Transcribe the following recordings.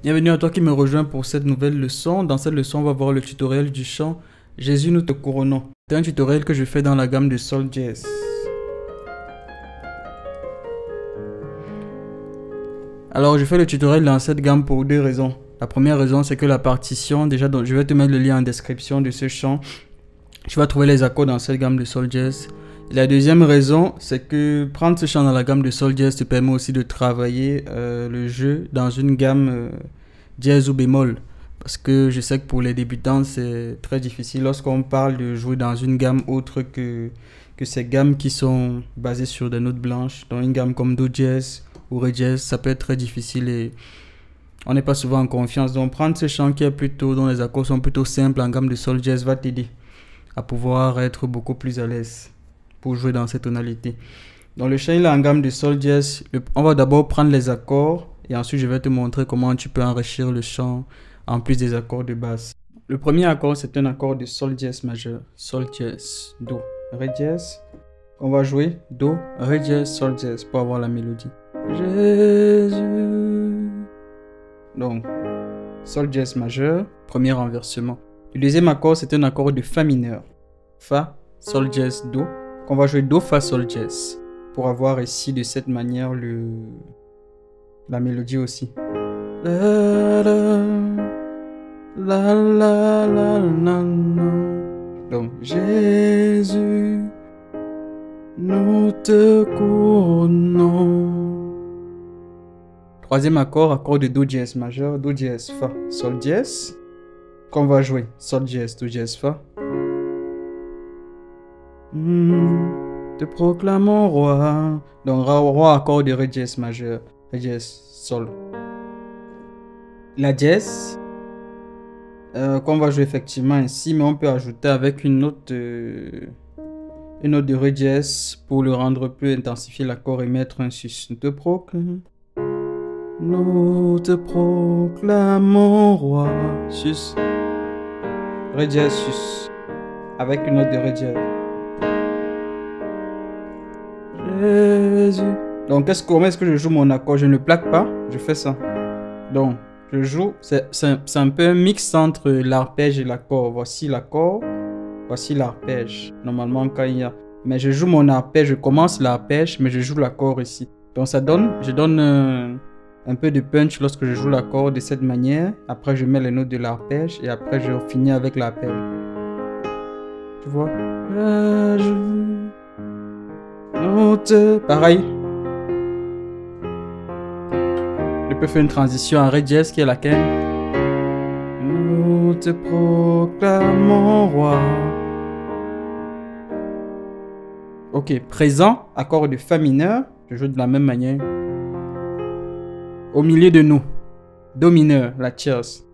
Bienvenue à toi qui me rejoins pour cette nouvelle leçon. Dans cette leçon, on va voir le tutoriel du chant Jésus, nous te couronnons. C'est un tutoriel que je fais dans la gamme de Sol Jazz. Alors, je fais le tutoriel dans cette gamme pour deux raisons. La première raison, c'est que la partition, déjà, donc, je vais te mettre le lien en description de ce chant. Tu vas trouver les accords dans cette gamme de Sol Jazz. Et la deuxième raison, c'est que prendre ce chant dans la gamme de Sol Jazz te permet aussi de travailler le jeu dans une gamme jazz ou bémol. Parce que je sais que pour les débutants, c'est très difficile lorsqu'on parle de jouer dans une gamme autre que ces gammes qui sont basées sur des notes blanches. Dans une gamme comme Do Jazz ou Ré Jazz, ça peut être très difficile et on n'est pas souvent en confiance. Donc prendre ce chant qui est plutôt, dont les accords sont plutôt simples en gamme de Sol Jazz va t'aider à pouvoir être beaucoup plus à l'aise pour jouer dans cette tonalité. Donc le chant il est en gamme de Sol Jazz. On va d'abord prendre les accords et ensuite je vais te montrer comment tu peux enrichir le chant en plus des accords de basse. Le premier accord c'est un accord de Sol Jazz majeur. Sol Jazz, Do, Ré Jazz. On va jouer Do, Ré Jazz, Sol Jazz pour avoir la mélodie. Jésus. Donc Sol Jazz majeur, premier renversement. Le deuxième accord c'est un accord de Fa mineur. Fa, Sol Jazz, Do. On va jouer Do, Fa, Sol Jazz pour avoir ici de cette manière la mélodie aussi. La, la, la, la, la, la. Donc Jésus, nous te couronnons. Troisième accord, accord de Do Jazz majeur, Do Jazz, Fa, Sol Jazz. Qu'on va jouer Sol Jazz, Do Jazz, Fa. Te proclamons roi. Donc roi, accord de Ré Jazz majeur, Ré Jazz, Sol. La Jazz qu'on va jouer effectivement ici, mais on peut ajouter avec une note de Ré Jazz pour le rendre plus intensifié l'accord et mettre un sus. Nous te proclamons roi. Sus. Ré Jazz, sus. Avec une note de Ré Jazz. Jésus. Donc, comment est-ce que je joue mon accord? Je ne plaque pas, je fais ça. Donc, je joue, c'est un peu un mix entre l'arpège et l'accord. Voici l'accord, voici l'arpège. Normalement, quand il y a. Mais je joue mon arpège, je commence l'arpège, mais je joue l'accord ici. Donc, ça donne, je donne un peu de punch lorsque je joue l'accord de cette manière. Après, je mets les notes de l'arpège et après, je finis avec l'arpège. Tu vois? Note. Pareil. Je peux faire une transition en Ré Jazz qui est laquelle? Nous te proclamons roi. Ok, présent, accord de Fa mineur. Je joue de la même manière. Au milieu de nous. Do mineur, la tierce.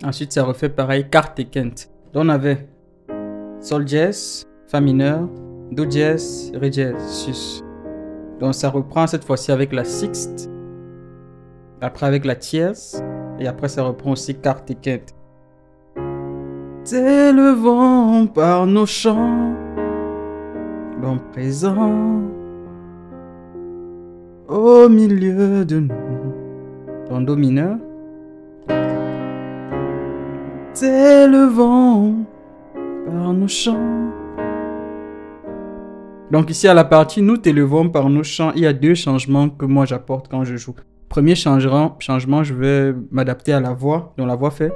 Ensuite, ça refait pareil, quarte et quinte. Donc on avait Sol Jazz, Fa mineur, Do Jazz, Ré Jazz, sus. Donc ça reprend cette fois-ci avec la sixte, après avec la tierce, et après ça reprend aussi quarte et quinte. T'élevons par nos chants, bon présent, au milieu de nous. Donc Do mineur. T'élevons par nos chants. Donc ici à la partie nous t'élevons par nos chants, il y a deux changements que moi j'apporte quand je joue. Premier changement, je vais m'adapter à la voix, donc la voix fait.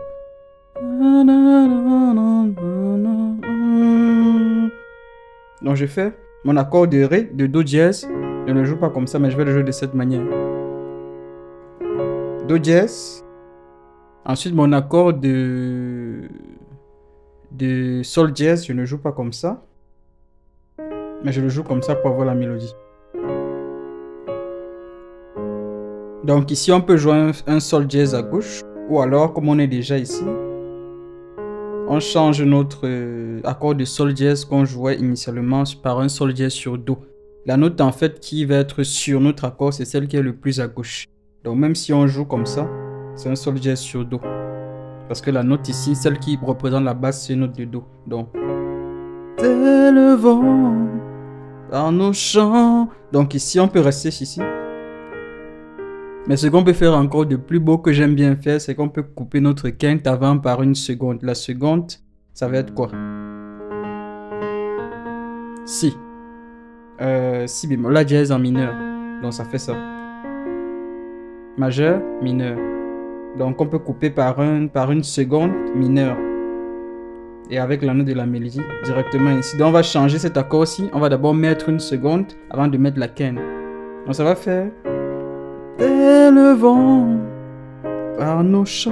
Donc je fais mon accord de Ré, de Do Jazz, je ne le joue pas comme ça mais je vais le jouer de cette manière. Do Jazz, ensuite mon accord de Sol Jazz, je ne joue pas comme ça. Mais je le joue comme ça pour avoir la mélodie. Donc ici on peut jouer un Sol Jazz à gauche. Ou alors comme on est déjà ici, on change notre accord de Sol Jazz qu'on jouait initialement par un Sol Jazz sur Do. La note en fait qui va être sur notre accord c'est celle qui est le plus à gauche. Donc même si on joue comme ça, c'est un Sol Jazz sur Do. Parce que la note ici, celle qui représente la basse, c'est une note de Do. Donc t'élevons par nos chants. Donc ici, on peut rester ici. Mais ce qu'on peut faire encore de plus beau que j'aime bien faire, c'est qu'on peut couper notre quinte avant par une seconde. La seconde, ça va être quoi? Si. Si bémol. La dièse en mineur. Donc ça fait ça. Majeur, mineur. Donc on peut couper par une seconde mineure. Et avec la note de la mélodie directement ici. Donc on va changer cet accord-ci. On va d'abord mettre une seconde avant de mettre la quinte. Donc ça va faire... Dès le vent par nos champs.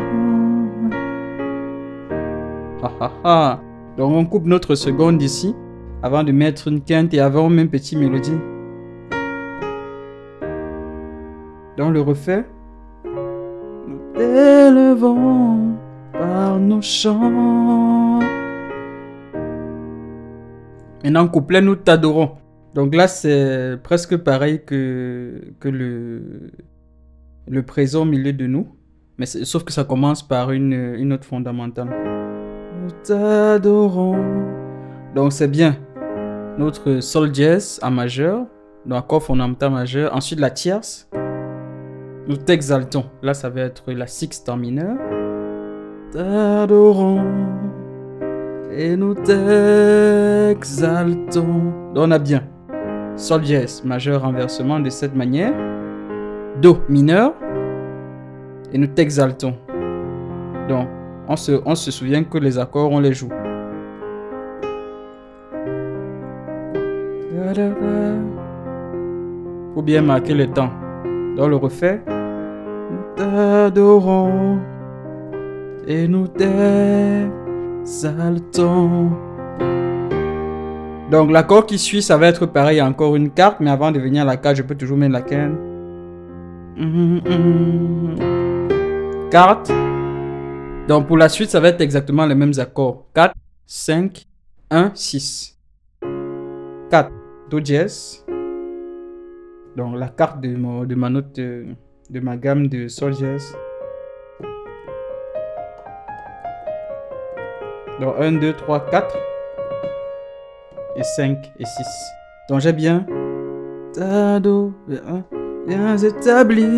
Donc on coupe notre seconde ici avant de mettre une quinte et avant même petite mélodie. Donc le refait. Dès le vent par nos champs. Maintenant couplet, nous t'adorons. Donc là c'est presque pareil que le présent au milieu de nous. Mais sauf que ça commence par une note fondamentale. Nous t'adorons. Donc c'est bien. Notre sol dièse en majeur. Donc accord fondamental majeur. Ensuite la tierce. Nous t'exaltons. Là ça va être la sixte en mineur. T'adorons. Et nous t'exaltons. Donc on a bien. Sol dièse majeur renversement de cette manière. Do mineur. Et nous t'exaltons. Donc, on se souvient que les accords, on les joue. Faut bien marquer le temps. Dans le refait. Nous t'adorons. Et nous t'exaltons. Donc, l'accord qui suit, ça va être pareil. Encore une carte. Mais avant de venir à la carte, je peux toujours mettre la quinte. Carte. Donc pour la suite, ça va être exactement les mêmes accords. 4, 5, 1, 6. 4, Do dièse. Donc la carte de ma note de ma gamme de Sol dièse. Donc 1, 2, 3, 4. Et 5 et 6. Donc j'ai bien. Ta, Do, bien établi.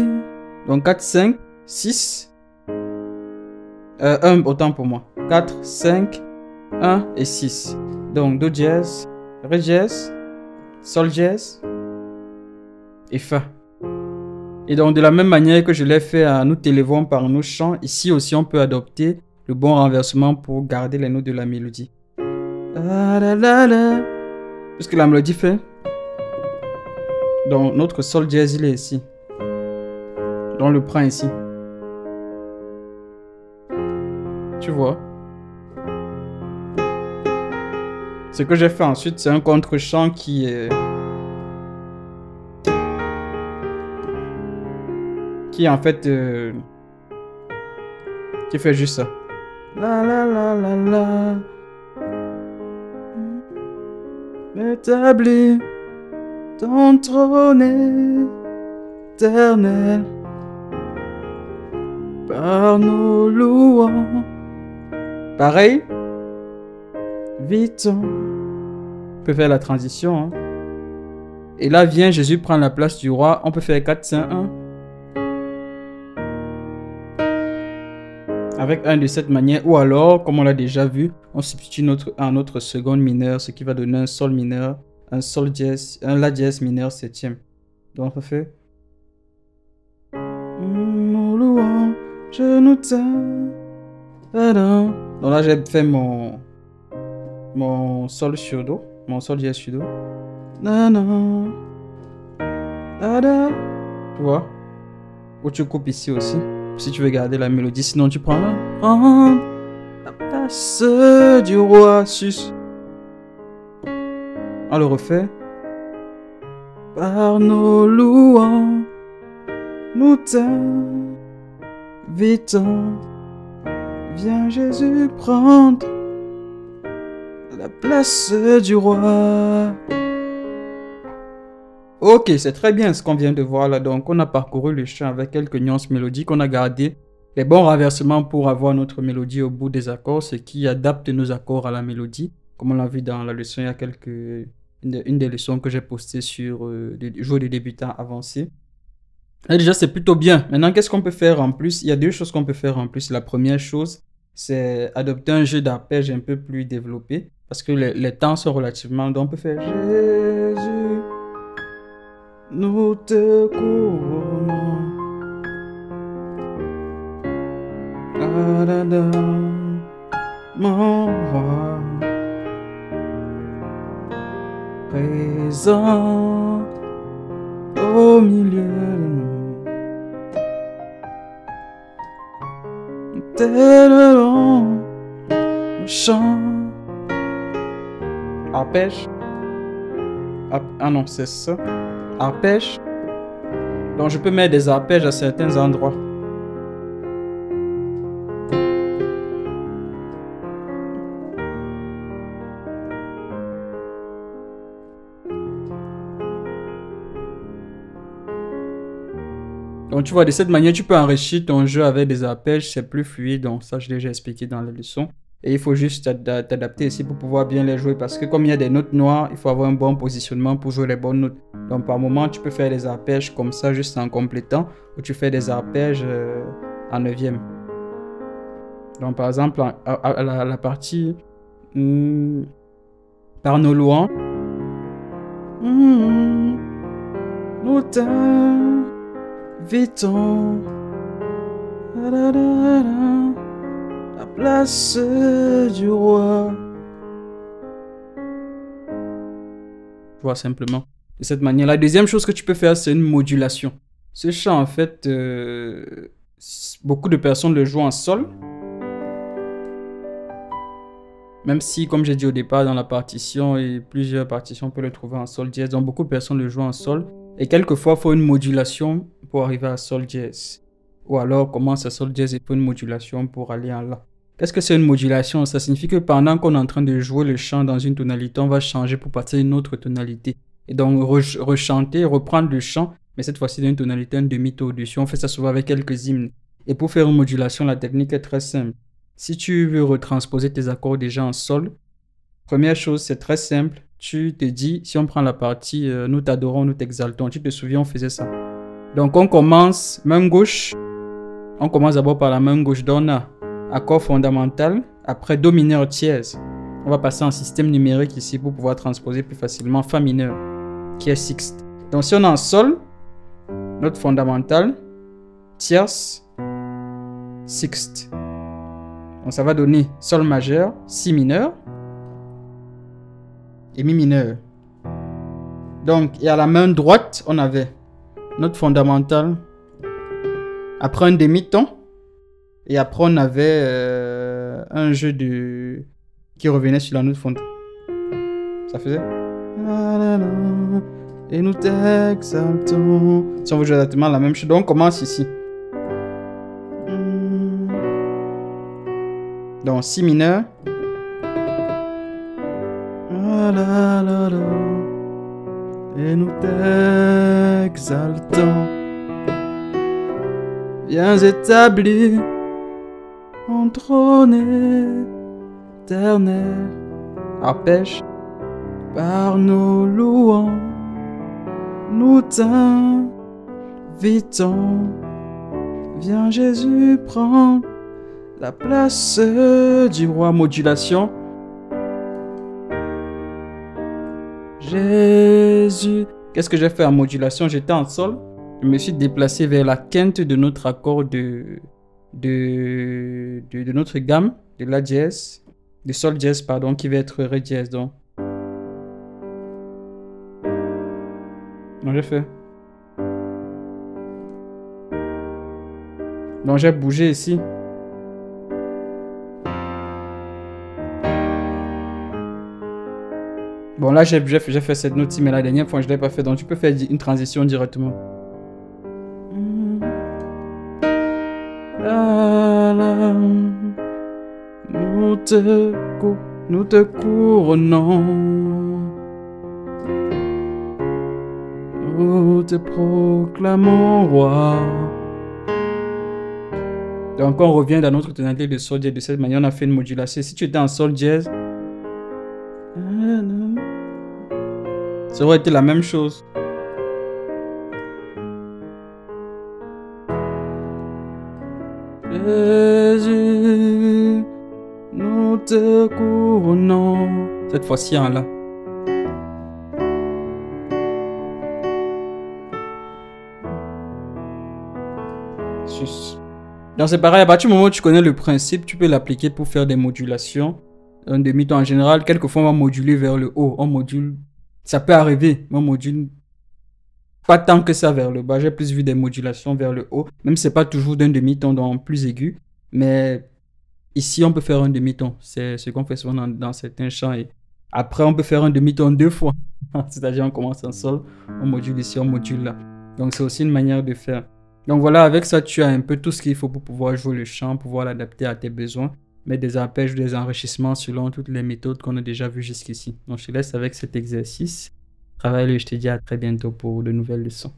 Donc 4, 5, 6. 1 autant pour moi. 4, 5, 1 et 6. Donc Do dièse, Ré dièse, Sol dièse et Fa. Et donc de la même manière que je l'ai fait à Nous t'élevons par nos chants, ici aussi on peut adopter le bon renversement pour garder les notes de la mélodie. Puisque la mélodie fait. Donc notre Sol dièse il est ici. Donc on le prend ici. Tu vois. Ce que j'ai fait ensuite, c'est un contre-champ qui en fait qui fait juste ça. La la la la la. Établi ton trône éternel par nos louanges. Pareil. Vite. On peut faire la transition. Hein. Et là vient Jésus prendre la place du roi. On peut faire 4, 5, 1. Avec un de cette manière. Ou alors, comme on l'a déjà vu, on substitue notre seconde mineure. Ce qui va donner un sol mineur. Un sol dièse. Un la dièse mineur septième. Donc ça fait. Nos louanges, je nous t'aime. Donc là j'ai fait mon sol sur do, mon sol dièse sur do. Tu vois? Ou tu coupes ici aussi, si tu veux garder la mélodie, sinon tu prends la place du roi sus. On le refait. Par nos louanges, nous t'invitons. Viens Jésus prendre la place du roi. Ok, c'est très bien ce qu'on vient de voir là. Donc on a parcouru le chant avec quelques nuances mélodiques. On a gardé les bons renversements pour avoir notre mélodie au bout des accords. Ce qui adapte nos accords à la mélodie. Comme on l'a vu dans la leçon, il y a une des leçons que j'ai postées sur jouer des débutants avancés. Là, déjà, c'est plutôt bien. Maintenant, qu'est-ce qu'on peut faire en plus? Il y a deux choses qu'on peut faire en plus. La première chose, c'est adopter un jeu d'arpège un peu plus développé. Parce que les temps sont relativement... Donc, on peut faire Jésus, nous te courons. Da, da, da, mon roi, présent au milieu de nous. Tel long chant. Arpège. Ah non, c'est ça. Arpège. Donc je peux mettre des arpèges à certains endroits. Donc tu vois, de cette manière, tu peux enrichir ton jeu avec des arpèges, c'est plus fluide. Donc ça, je l'ai déjà expliqué dans la leçon. Et il faut juste t'adapter ici pour pouvoir bien les jouer. Parce que comme il y a des notes noires, il faut avoir un bon positionnement pour jouer les bonnes notes. Donc par moment, tu peux faire des arpèges comme ça, juste en complétant. Ou tu fais des arpèges en neuvième. Donc par exemple, à la partie par nos louanges. Nous t'invitons la place du roi. Tu vois, simplement. De cette manière. La deuxième chose que tu peux faire, c'est une modulation. Ce chant, en fait, beaucoup de personnes le jouent en sol. Même si, comme j'ai dit au départ, dans la partition, et plusieurs partitions, on peut le trouver en sol dièse. Donc, beaucoup de personnes le jouent en sol. Et quelquefois, il faut une modulation pour arriver à sol dièse. Ou alors, commence à sol dièse et il faut une modulation pour aller en la. Qu'est-ce que c'est une modulation? Ça signifie que pendant qu'on est en train de jouer le chant dans une tonalité, on va changer pour passer à une autre tonalité. Et donc, rechanter, reprendre le chant, mais cette fois-ci dans une tonalité, un demi-ton au-dessus. On fait ça souvent avec quelques hymnes. Et pour faire une modulation, la technique est très simple. Si tu veux retransposer tes accords déjà en sol, première chose, c'est très simple. Tu te dis, si on prend la partie nous t'adorons, nous t'exaltons, tu te souviens, on faisait ça. Donc on commence main gauche. On commence d'abord par la main gauche. Donc on a accord fondamental. Après do mineur dièse. On va passer en système numérique ici pour pouvoir transposer plus facilement fa mineur, qui est sixte. Donc si on est en sol, note fondamentale, tierce, sixte. Donc ça va donner sol majeur, si mineur et mi mineur. Donc et à la main droite, on avait note fondamentale. Après un demi-ton. Et après on avait un jeu qui revenait sur la note fondamentale. Ça faisait. Et nous t'exaltons. Si on veut jouer exactement la même chose. Donc on commence ici. Donc si mineur. Et nous t'exaltons. Viens établir en trône éternel. Arpège. Par nos louanges, nous t'invitons. Viens Jésus prendre la place du roi. Modulation. Jésus. Qu'est-ce que j'ai fait en modulation? J'étais en sol. Je me suis déplacé vers la quinte de notre accord de notre gamme, de la dièse, de sol dièse, pardon, qui va être ré dièse. Donc j'ai fait. Donc j'ai bougé ici. Bon là j'ai fait cette note-ci, mais la dernière fois je ne l'ai pas fait. Donc tu peux faire une transition directement. Nous te couronnons. Nous te proclamons roi. Donc on revient dans notre tonalité de sol dièse. De cette manière on a fait une modulation. Si tu étais en sol dièse, ça aurait été la même chose. Jésus, nous te couronnons. Cette fois-ci en là. Sus. Donc c'est pareil, à partir du moment où tu connais le principe, tu peux l'appliquer pour faire des modulations. Un demi-ton en général, quelquefois on va moduler vers le haut. On module, ça peut arriver, on module pas tant que ça vers le bas. J'ai plus vu des modulations vers le haut, même si c'est pas toujours d'un demi-ton donc plus aigu. Mais ici, on peut faire un demi-ton. C'est ce qu'on fait souvent dans certains chants. Et après, on peut faire un demi-ton deux fois. C'est-à-dire, on commence en sol, on module ici, on module là. Donc, c'est aussi une manière de faire. Donc, voilà, avec ça, tu as un peu tout ce qu'il faut pour pouvoir jouer le chant, pouvoir l'adapter à tes besoins, mettre des arpèges, des enrichissements selon toutes les méthodes qu'on a déjà vues jusqu'ici. Donc, je te laisse avec cet exercice. Travaille-le et je te dis à très bientôt pour de nouvelles leçons.